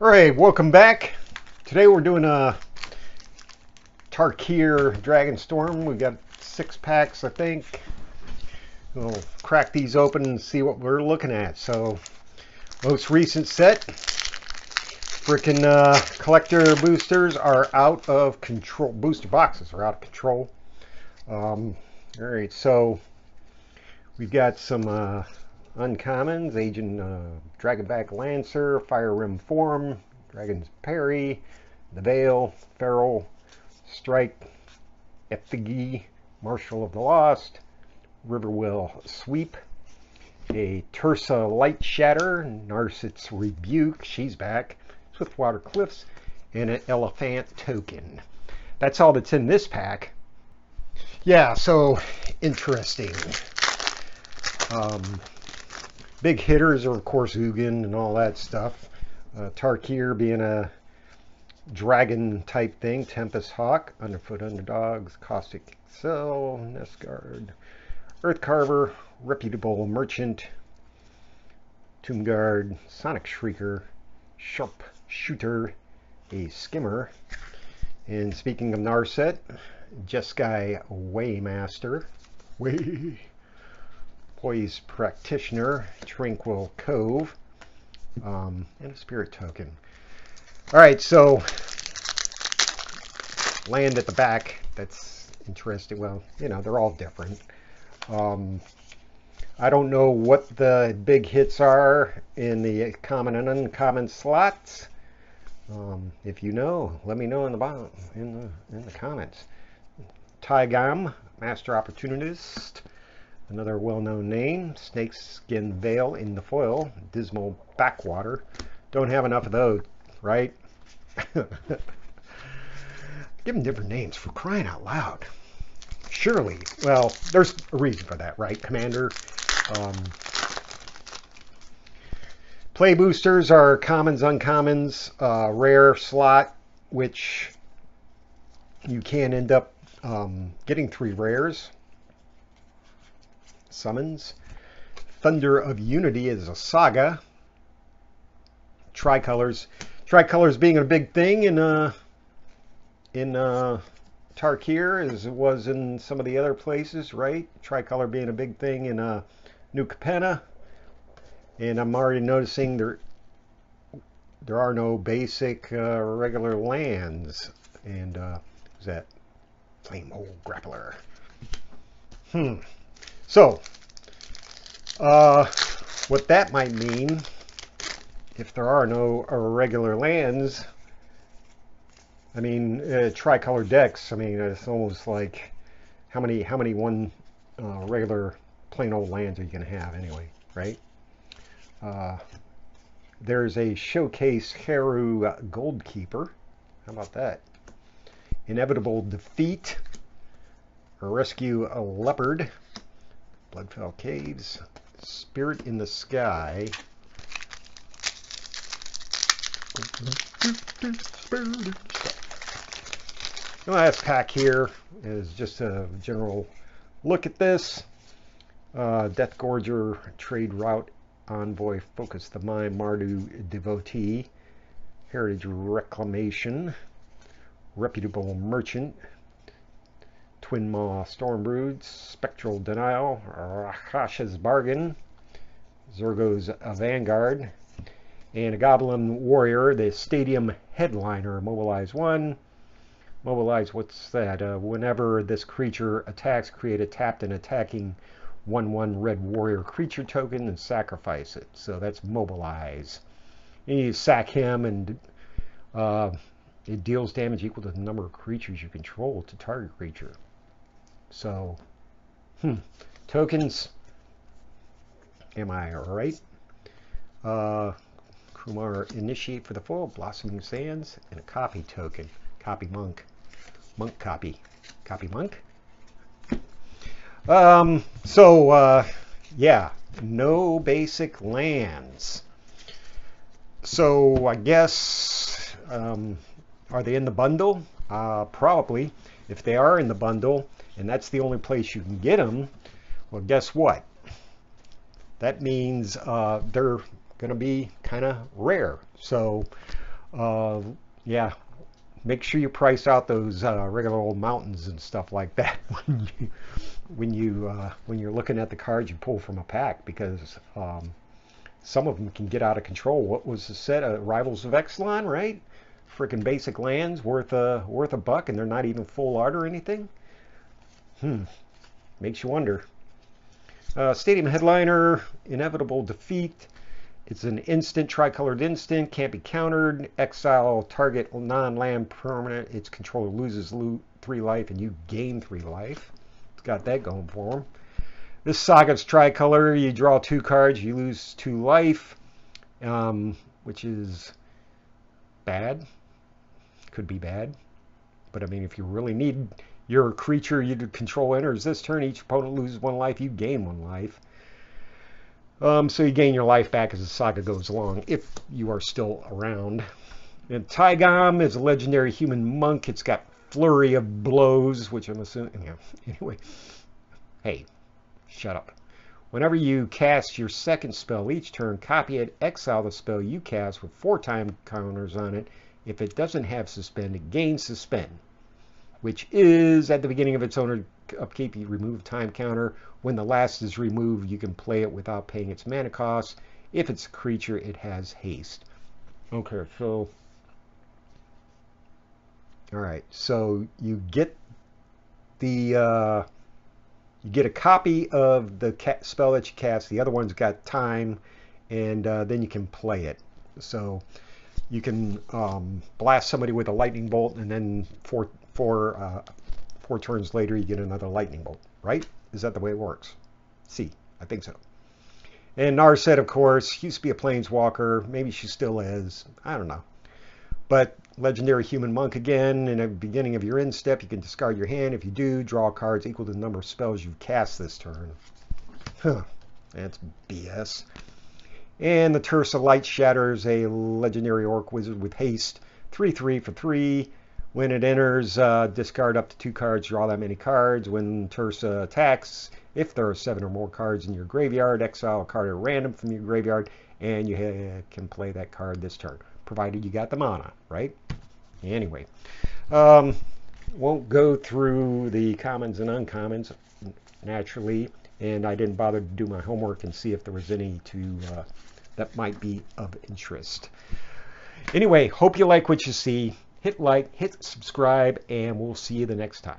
All right, welcome back. Today we're doing a Tarkir Dragonstorm. We got 6 packs, I think. We'll crack these open and see what we're looking at. So, most recent set. Frickin' collector boosters are out of control. Booster boxes are out of control. All right, so we've got some uncommons, Agent Dragonback Lancer, Fire Rim Form, Dragon's Parry, the Veil, Feral, Strike, Effigy, Marshal of the Lost, Riverwheel Sweep, a Tursa Light Shatter, Narset's Rebuke, she's back, Swiftwater Cliffs, and an Elephant Token. That's all that's in this pack. Yeah, so interesting. Big hitters are, of course, Ugin and all that stuff. Tarkir being a dragon type thing. Tempest Hawk, Underfoot Underdogs, Caustic Excel, Nestguard, Earthcarver, Reputable Merchant, Tombguard, Sonic Shrieker, Sharp Shooter, a Skimmer. And speaking of Narset, Jeskai Waymaster. Poise Practitioner, Tranquil Cove, and a Spirit Token. All right, so land at the back. That's interesting. Well, you know, they're all different. I don't know what the big hits are in the common and uncommon slots. If you know, let me know in the bottom in the comments. Taigam, Master Opportunist. Another well-known name, Snakeskin Veil in the foil, Dismal Backwater. Don't have enough of those, right? Give them different names for crying out loud. Surely, well, there's a reason for that, right, Commander? Play boosters are commons, uncommons, rare slot, which you can end up getting 3 rares. Summons. Thunder of Unity is a saga. Tricolors. Tricolors being a big thing in Tarkir as it was in some of the other places, right? Tricolor being a big thing in New Capenna. And I'm already noticing there are no basic regular lands. And who's that? Flame Old Grappler. So, what that might mean, if there are no regular lands, I mean, tricolor decks, I mean, it's almost like, how many one regular plain old lands are you going to have anyway, right? There's a Showcase Heru Goldkeeper. How about that? Inevitable Defeat, Rescue a Leopard, Bloodfell Caves, Spirit in the Sky. The last pack here is just a general look at this. Death Gorger, Trade Route Envoy, Focus the Mind, Mardu Devotee, Heritage Reclamation, Reputable Merchant, Twin Maw Stormbroods, Spectral Denial, Rakasha's Bargain, Zergo's Vanguard, and a Goblin Warrior, the Stadium Headliner. Mobilize 1. Mobilize, what's that? Whenever this creature attacks, create a tapped and attacking 1/1 red warrior creature token and sacrifice it. So that's Mobilize. And you sack him, and it deals damage equal to the number of creatures you control to target creature. So, tokens, am I right? Kumar Initiate for the foil, Blossoming Sands, and a copy token. Copy Monk. Monk copy. Copy Monk. Yeah, no basic lands. So, I guess, are they in the bundle? Probably. If they are in the bundle, and that's the only place you can get them, well, guess what? That means they're going to be kind of rare. So Yeah, make sure you price out those regular old mountains and stuff like that when you're looking at the cards you pull from a pack, because some of them can get out of control. What was the set of Rivals of Exelon, right? Freaking basic lands worth a buck, and they're not even full art or anything. Makes you wonder. Stadium Headliner, Inevitable Defeat. It's an instant, tricolored instant, can't be countered. Exile target non-land permanent. Its controller loses 3 life and you gain 3 life. It's got that going for him. This Saga's tricolor. You draw 2 cards, you lose 2 life, which is bad. Could be bad. But I mean, if you really need your creature you control enters this turn, each opponent loses 1 life, you gain 1 life. So you gain your life back as the saga goes along, if you are still around. And Taigam is a legendary human monk. It's got flurry of blows, which I'm assuming. Yeah. Anyway, hey, shut up. Whenever you cast your second spell each turn, copy it, exile the spell you cast with 4 time counters on it. If it doesn't have suspend, it gains suspend, which is at the beginning of its owner upkeep, you remove time counter. When the last is removed, you can play it without paying its mana cost. If it's a creature, it has haste. Okay, so all right, so you get the you get a copy of the spell that you cast. The other one's got time, and then you can play it. So you can blast somebody with a lightning bolt, and then four turns later you get another lightning bolt, right? Is that the way it works? See, I think so. And Narset, of course, used to be a planeswalker. Maybe she still is. I don't know. But legendary human monk again. In the beginning of your end step, you can discard your hand. If you do, draw cards equal to the number of spells you've cast this turn. Huh. That's BS. And the Tersa Light Shatter is a legendary orc wizard with haste. 3/3 for 3. When it enters, discard up to 2 cards, draw that many cards. When Tersa attacks, if there are 7 or more cards in your graveyard, exile a card at random from your graveyard, and you can play that card this turn, provided you got the mana, right? Anyway, won't go through the commons and uncommons, naturally, and I didn't bother to do my homework and see if there was any that might be of interest. Anyway, hope you like what you see. Hit like, hit subscribe, and we'll see you the next time.